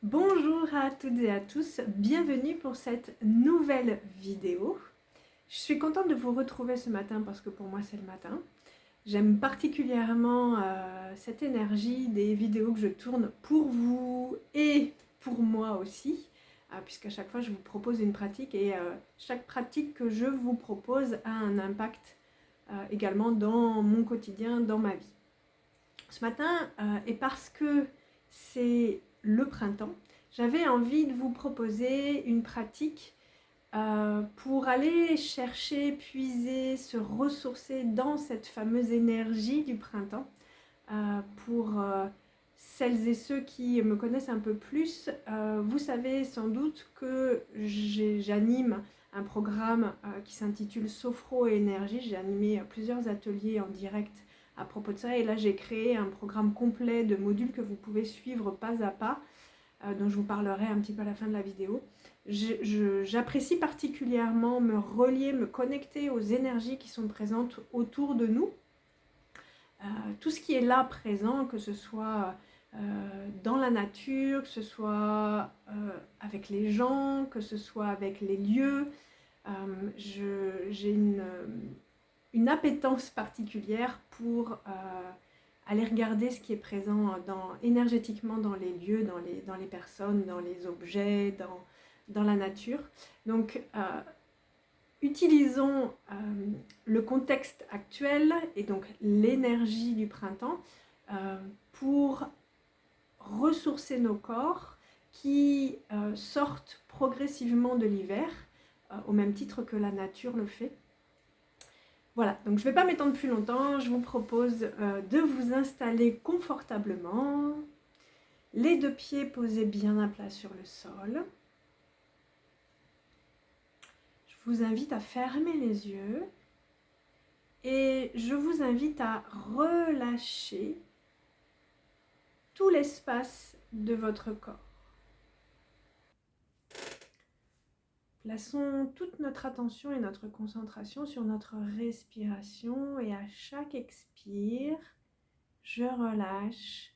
Bonjour à toutes et à tous, bienvenue pour cette nouvelle vidéo. Je suis contente de vous retrouver ce matin parce que pour moi c'est le matin. J'aime particulièrement cette énergie des vidéos que je tourne pour vous et pour moi aussi, puisqu'à chaque fois je vous propose une pratique et chaque pratique que je vous propose a un impact également dans mon quotidien, dans ma vie. Ce matin, et parce que c'est le printemps, j'avais envie de vous proposer une pratique pour aller chercher, puiser, se ressourcer dans cette fameuse énergie du printemps. Pour celles et ceux qui me connaissent un peu plus, vous savez sans doute que j'anime un programme qui s'intitule Sophro et Énergie. J'ai animé plusieurs ateliers en direct à propos de ça et là j'ai créé un programme complet de modules que vous pouvez suivre pas à pas, dont je vous parlerai un petit peu à la fin de la vidéo. J'apprécie particulièrement me relier, me connecter aux énergies qui sont présentes autour de nous. Tout ce qui est là présent, que ce soit dans la nature, que ce soit avec les gens, que ce soit avec les lieux. J'ai une appétence particulière pour aller regarder ce qui est présent énergétiquement dans les lieux, dans les personnes, dans les objets, dans la nature. Donc, utilisons le contexte actuel et donc l'énergie du printemps pour ressourcer nos corps qui sortent progressivement de l'hiver, au même titre que la nature le fait. Voilà, donc je ne vais pas m'étendre plus longtemps, je vous propose de vous installer confortablement, les deux pieds posés bien à plat sur le sol. Je vous invite à fermer les yeux et je vous invite à relâcher tout l'espace de votre corps. Plaçons toute notre attention et notre concentration sur notre respiration et à chaque expire, je relâche,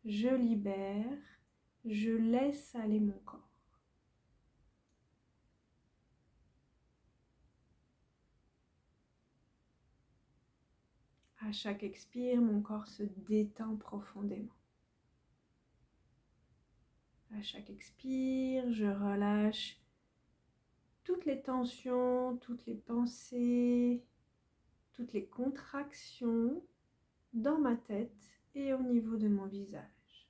je libère, je laisse aller mon corps. À chaque expire, mon corps se détend profondément. À chaque expire, je relâche toutes les tensions, toutes les pensées, toutes les contractions dans ma tête et au niveau de mon visage.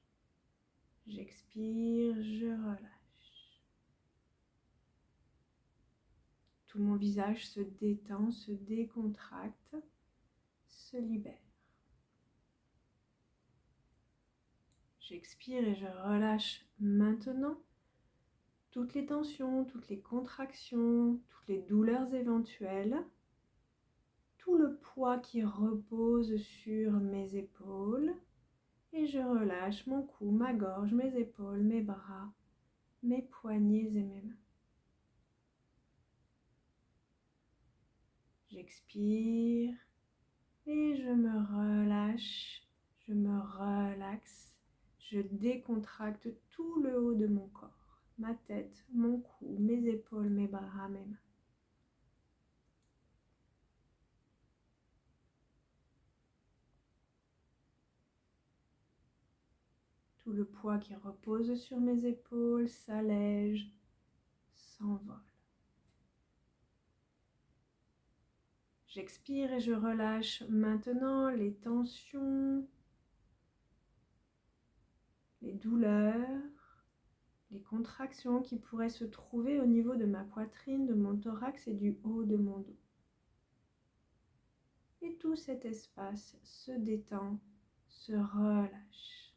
J'expire, je relâche. Tout mon visage se détend, se décontracte, se libère. J'expire et je relâche maintenant toutes les tensions, toutes les contractions, toutes les douleurs éventuelles, tout le poids qui repose sur mes épaules et je relâche mon cou, ma gorge, mes épaules, mes bras, mes poignets et mes mains. J'expire et je me relâche, je me relaxe, je décontracte tout le haut de mon corps, ma tête, mon cou, mes épaules, mes bras, mes mains. Tout le poids qui repose sur mes épaules s'allège, s'envole. J'expire et je relâche maintenant les tensions, les douleurs, les contractions qui pourraient se trouver au niveau de ma poitrine, de mon thorax et du haut de mon dos. Et tout cet espace se détend, se relâche.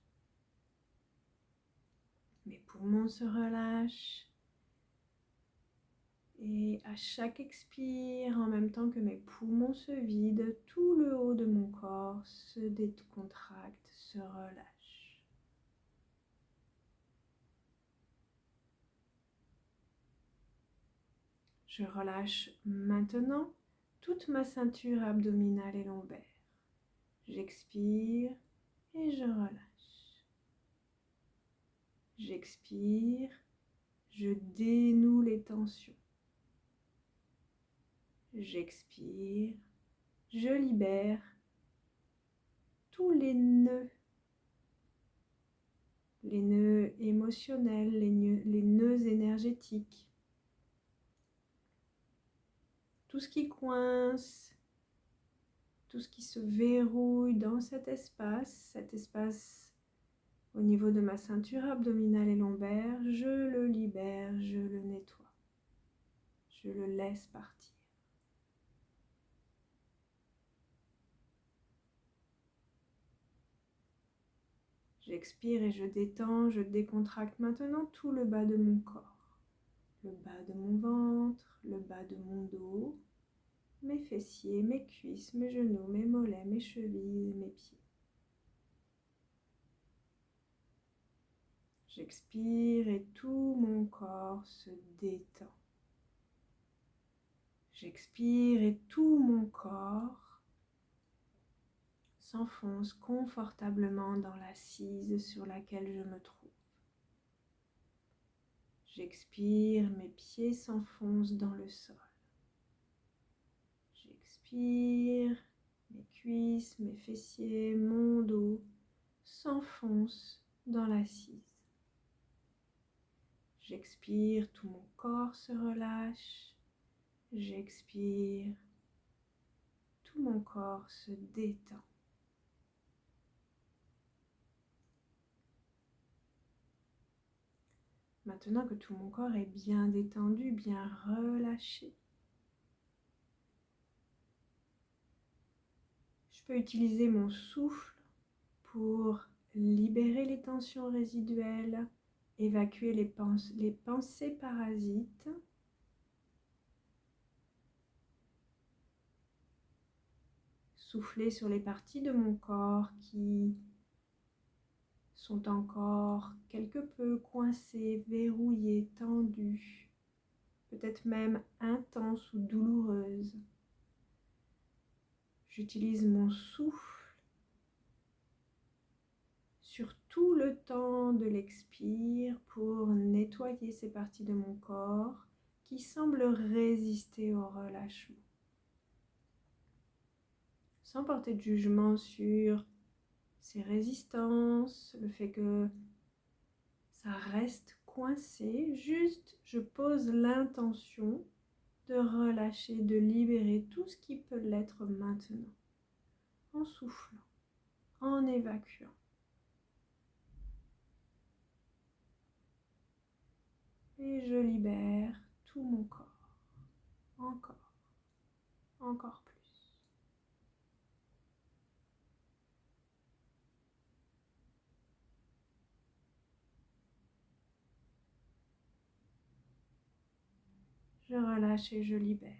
Mes poumons se relâchent. Et à chaque expire, en même temps que mes poumons se vident, tout le haut de mon corps se décontracte, se relâche. Je relâche maintenant toute ma ceinture abdominale et lombaire. J'expire et je relâche. J'expire, je dénoue les tensions. J'expire, je libère tous les nœuds émotionnels, les nœuds énergétiques. Tout ce qui coince, tout ce qui se verrouille dans cet espace au niveau de ma ceinture abdominale et lombaire, je le libère, je le nettoie, je le laisse partir. J'expire et je détends, je décontracte maintenant tout le bas de mon corps, le bas de mon ventre, le bas de mon dos, mes fessiers, mes cuisses, mes genoux, mes mollets, mes chevilles et mes pieds. J'expire et tout mon corps se détend. J'expire et tout mon corps s'enfonce confortablement dans l'assise sur laquelle je me trouve. J'expire, mes pieds s'enfoncent dans le sol. J'expire, mes cuisses, mes fessiers, mon dos s'enfoncent dans l'assise. J'expire, tout mon corps se relâche. J'expire, tout mon corps se détend. Maintenant que tout mon corps est bien détendu, bien relâché, je peux utiliser mon souffle pour libérer les tensions résiduelles, évacuer les pensées parasites. Souffler sur les parties de mon corps qui sont encore quelque peu coincées, verrouillées, tendues, peut-être même intenses ou douloureuses. J'utilise mon souffle sur tout le temps de l'expire pour nettoyer ces parties de mon corps qui semblent résister au relâchement. Sans porter de jugement sur ces résistances, le fait que ça reste coincé, juste je pose l'intention de relâcher, de libérer tout ce qui peut l'être maintenant, en soufflant, en évacuant. Et je libère tout mon corps, encore plus. Je relâche et je libère.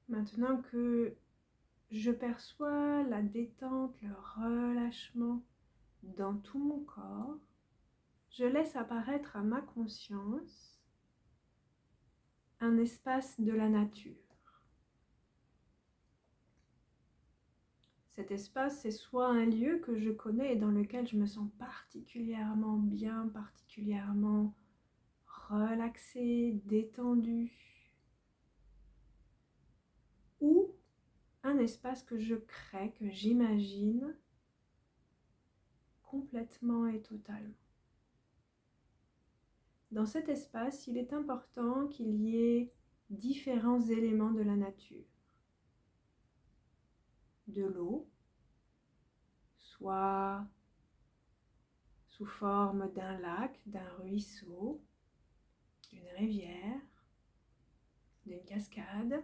Maintenant que je perçois la détente, le relâchement dans tout mon corps, je laisse apparaître à ma conscience un espace de la nature. Cet espace, c'est soit un lieu que je connais et dans lequel je me sens particulièrement bien, particulièrement relaxée, détendue, ou un espace que je crée, que j'imagine complètement et totalement. Dans cet espace, il est important qu'il y ait différents éléments de la nature. De l'eau, soit sous forme d'un lac, d'un ruisseau, d'une rivière, d'une cascade,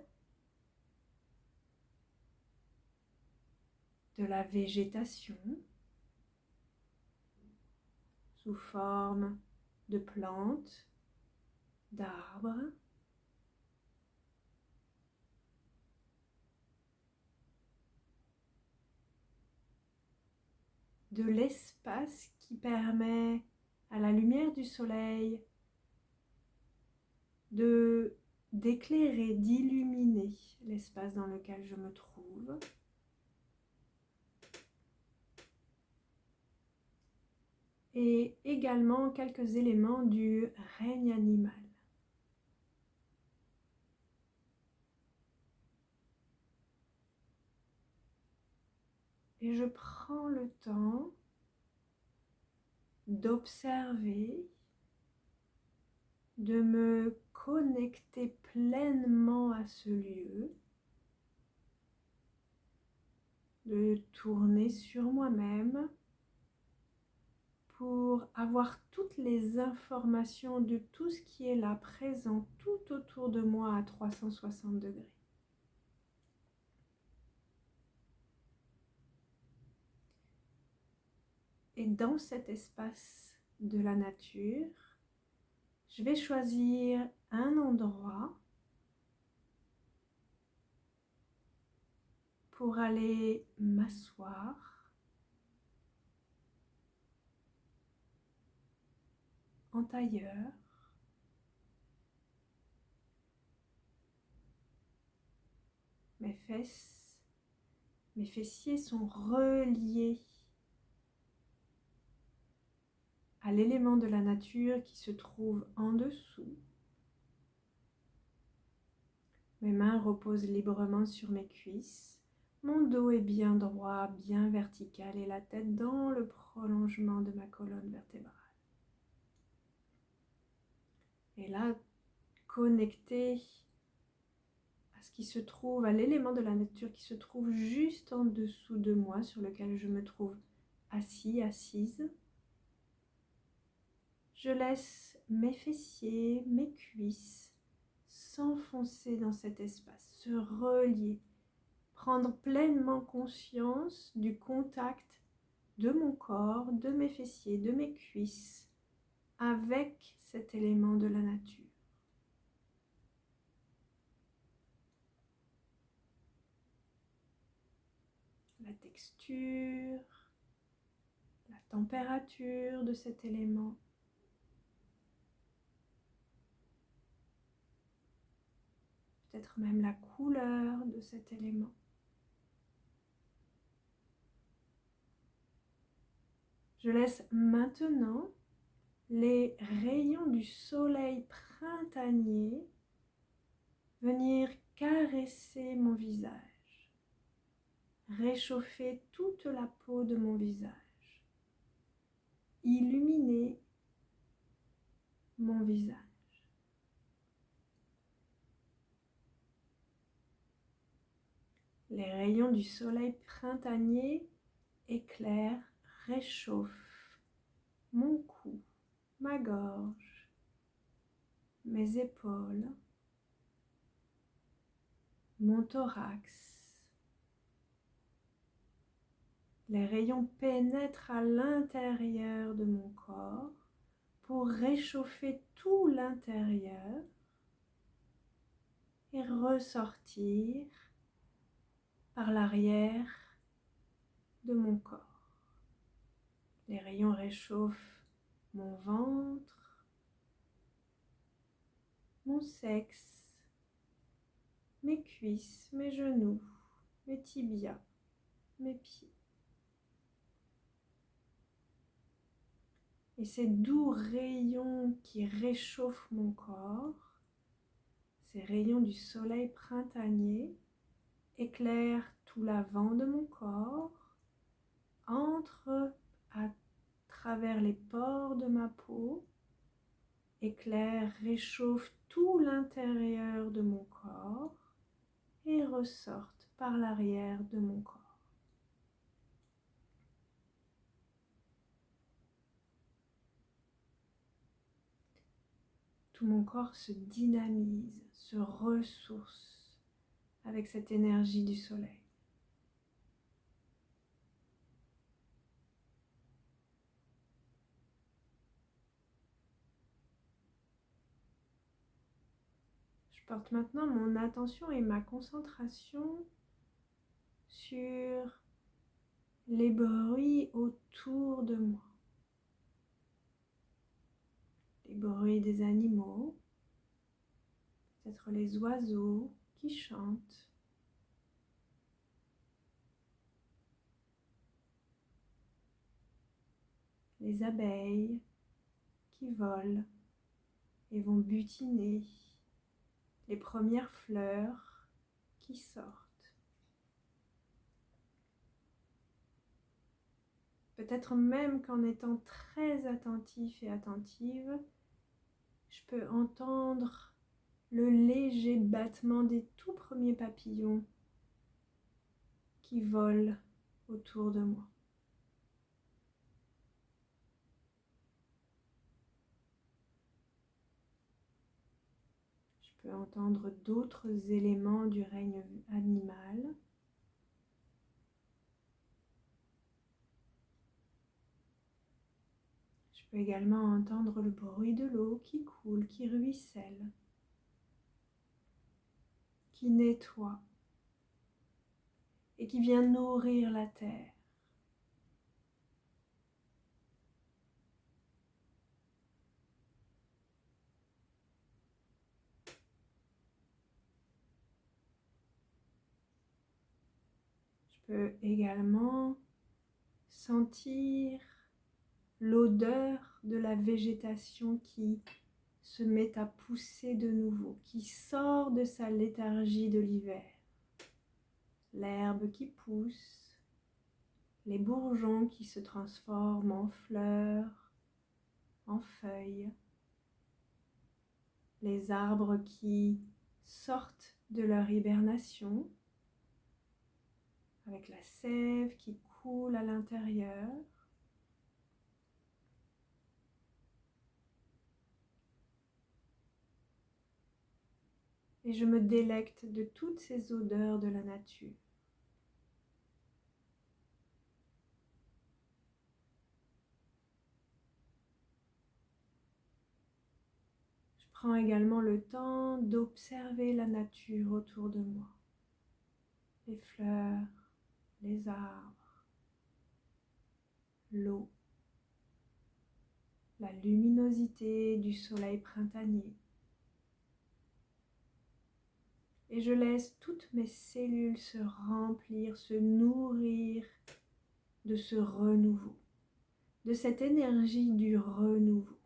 de la végétation, sous forme de plantes, d'arbres, de l'espace qui permet à la lumière du soleil d'éclairer, d'illuminer l'espace dans lequel je me trouve. Et également quelques éléments du règne animal. Et je prends le temps d'observer, de me connecter pleinement à ce lieu, de tourner sur moi-même pour avoir toutes les informations de tout ce qui est là présent tout autour de moi à 360 degrés. Et dans cet espace de la nature, je vais choisir un endroit pour aller m'asseoir en tailleur. Mes fessiers sont reliés à l'élément de la nature qui se trouve en dessous. Mes mains reposent librement sur mes cuisses. Mon dos est bien droit, bien vertical et la tête dans le prolongement de ma colonne vertébrale. Et là, connecté à ce qui se trouve, à l'élément de la nature qui se trouve juste en dessous de moi, sur lequel je me trouve assis, assise. Je laisse mes fessiers, mes cuisses s'enfoncer dans cet espace, se relier, prendre pleinement conscience du contact de mon corps, de mes fessiers, de mes cuisses avec cet élément de la nature. La texture, la température de cet élément. Peut-être même la couleur de cet élément. Je laisse maintenant les rayons du soleil printanier venir caresser mon visage, réchauffer toute la peau de mon visage, illuminer mon visage. Les rayons du soleil printanier éclairent, réchauffent mon cou, ma gorge, mes épaules, mon thorax. Les rayons pénètrent à l'intérieur de mon corps pour réchauffer tout l'intérieur et ressortir par l'arrière de mon corps. Les rayons réchauffent mon ventre, mon sexe, mes cuisses, mes genoux, mes tibias, mes pieds. Et ces doux rayons qui réchauffent mon corps, ces rayons du soleil printanier, éclairent tout l'avant de mon corps, entrent à travers les pores de ma peau, éclairent, réchauffent tout l'intérieur de mon corps et ressortent par l'arrière de mon corps. Tout mon corps se dynamise, se ressource avec cette énergie du soleil. Je porte maintenant mon attention et ma concentration sur les bruits autour de moi, les bruits des animaux, peut-être les oiseaux qui chantent, les abeilles qui volent et vont butiner, les premières fleurs qui sortent. Peut-être même qu'en étant très attentif et attentive, je peux entendre le léger battement des tout premiers papillons qui volent autour de moi. Je peux entendre d'autres éléments du règne animal. Je peux également entendre le bruit de l'eau qui coule, qui ruisselle, qui nettoie et qui vient nourrir la terre. Je peux également sentir l'odeur de la végétation qui se met à pousser de nouveau, qui sort de sa léthargie de l'hiver. L'herbe qui pousse, les bourgeons qui se transforment en fleurs, en feuilles, les arbres qui sortent de leur hibernation, avec la sève qui coule à l'intérieur. Et je me délecte de toutes ces odeurs de la nature. Je prends également le temps d'observer la nature autour de moi. Les fleurs, les arbres, l'eau, la luminosité du soleil printanier. Et je laisse toutes mes cellules se remplir, se nourrir de ce renouveau, de cette énergie du renouveau.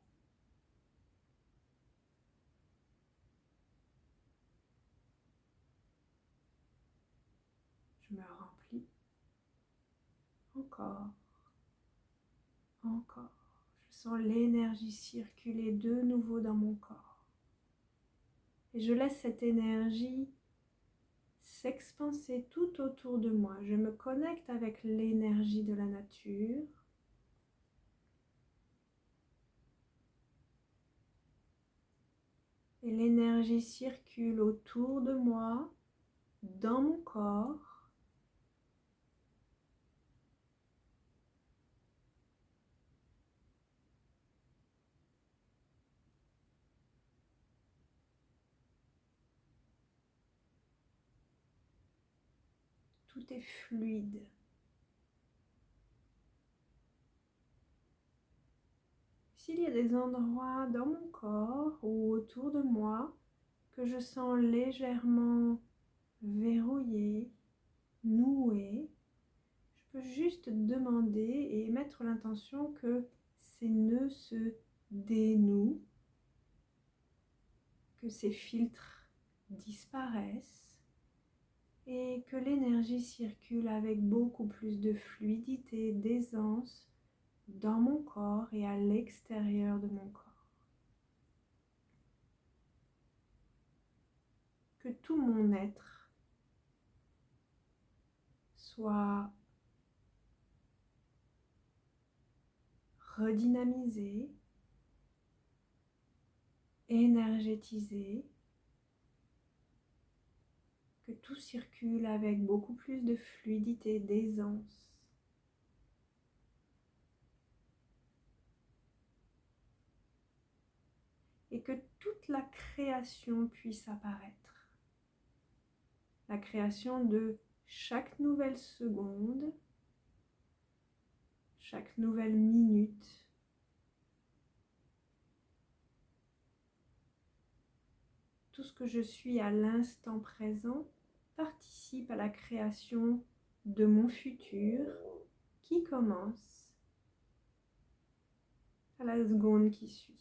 Je me remplis encore, encore. Je sens l'énergie circuler de nouveau dans mon corps. Et je laisse cette énergie s'expanser tout autour de moi. Je me connecte avec l'énergie de la nature. Et l'énergie circule autour de moi, dans mon corps. Tout est fluide. S'il y a des endroits dans mon corps ou autour de moi que je sens légèrement verrouillés, noués, je peux juste demander et mettre l'intention que ces nœuds se dénouent, que ces filtres disparaissent et que l'énergie circule avec beaucoup plus de fluidité, d'aisance dans mon corps et à l'extérieur de mon corps. Que tout mon être soit redynamisé, énergétisé, que tout circule avec beaucoup plus de fluidité, d'aisance. Et que toute la création puisse apparaître. La création de chaque nouvelle seconde, chaque nouvelle minute. Tout ce que je suis à l'instant présent participe à la création de mon futur qui commence à la seconde qui suit.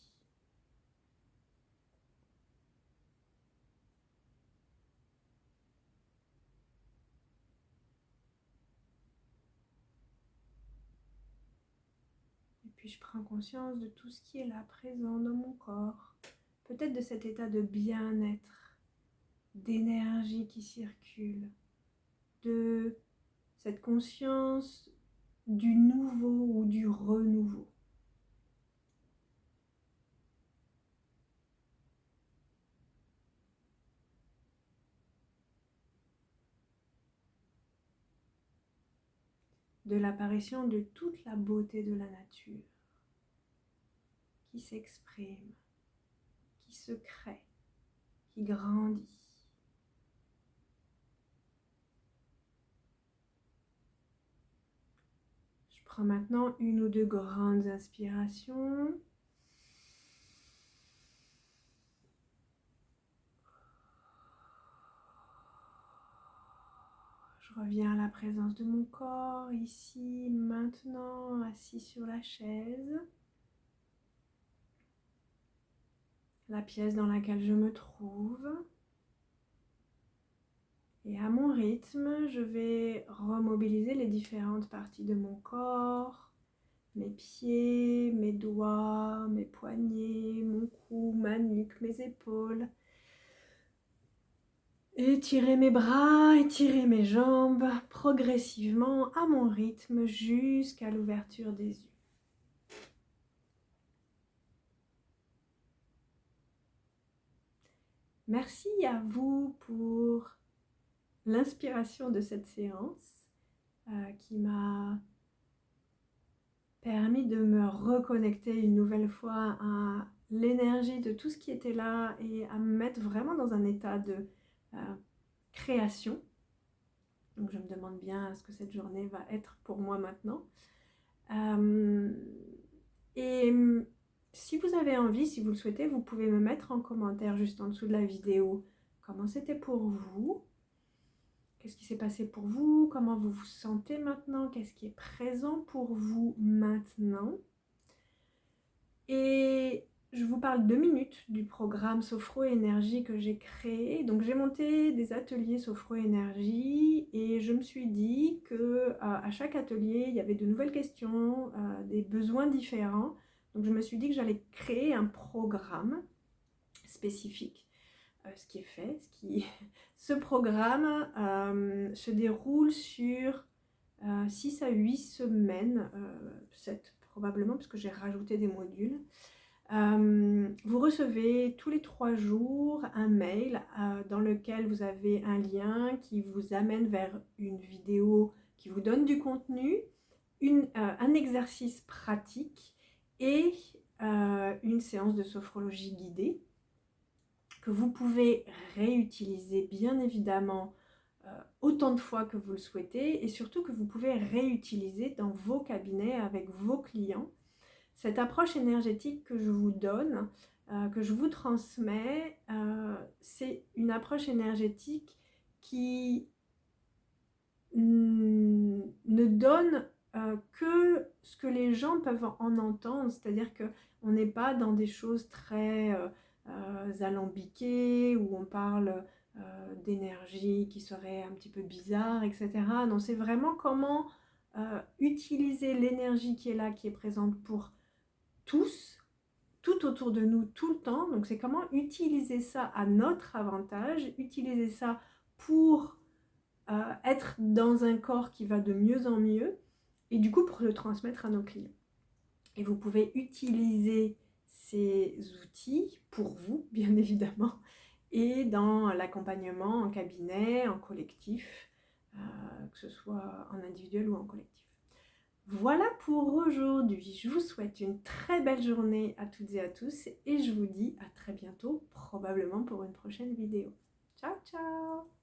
Et puis je prends conscience de tout ce qui est là présent dans mon corps, peut-être de cet état de bien-être, d'énergie qui circule, de cette conscience du nouveau ou du renouveau. De l'apparition de toute la beauté de la nature qui s'exprime, qui se crée, qui grandit. Je prends maintenant une ou deux grandes inspirations. Je reviens à la présence de mon corps, ici, maintenant, assis sur la chaise. La pièce dans laquelle je me trouve. Et à mon rythme, je vais remobiliser les différentes parties de mon corps, mes pieds, mes doigts, mes poignets, mon cou, ma nuque, mes épaules. Étirer mes bras, étirer mes jambes progressivement à mon rythme jusqu'à l'ouverture des yeux. Merci à vous pour l'inspiration de cette séance qui m'a permis de me reconnecter une nouvelle fois à l'énergie de tout ce qui était là et à me mettre vraiment dans un état de création. Donc je me demande bien ce que cette journée va être pour moi maintenant. Et si vous avez envie, si vous le souhaitez, vous pouvez me mettre en commentaire juste en dessous de la vidéo comment c'était pour vous. Qu'est-ce qui s'est passé pour vous? Comment vous vous sentez maintenant? Qu'est-ce qui est présent pour vous maintenant? Et je vous parle 2 minutes du programme Sophro Énergie que j'ai créé. Donc j'ai monté des ateliers Sophro Énergie et je me suis dit que à chaque atelier, il y avait de nouvelles questions, des besoins différents. Donc je me suis dit que j'allais créer un programme spécifique. Ce qui est fait, ce programme se déroule sur 6 à 8 semaines, 7 probablement, puisque j'ai rajouté des modules. Vous recevez tous les 3 jours un mail dans lequel vous avez un lien qui vous amène vers une vidéo qui vous donne du contenu, un exercice pratique et une séance de sophrologie guidée que vous pouvez réutiliser bien évidemment autant de fois que vous le souhaitez et surtout que vous pouvez réutiliser dans vos cabinets avec vos clients. Cette approche énergétique que je vous donne, que je vous transmets, c'est une approche énergétique qui ne donne que ce que les gens peuvent en entendre, c'est-à-dire qu'on n'est pas dans des choses très alambiquées où on parle d'énergie qui serait un petit peu bizarre, etc. Non, c'est vraiment comment utiliser l'énergie qui est là, qui est présente pour tous, tout autour de nous, tout le temps. Donc c'est comment utiliser ça à notre avantage, utiliser ça pour être dans un corps qui va de mieux en mieux et du coup pour le transmettre à nos clients. Et vous pouvez utiliser ces outils pour vous, bien évidemment, et dans l'accompagnement en cabinet, en collectif, que ce soit en individuel ou en collectif. Voilà pour aujourd'hui. Je vous souhaite une très belle journée à toutes et à tous et je vous dis à très bientôt, probablement pour une prochaine vidéo. Ciao, ciao!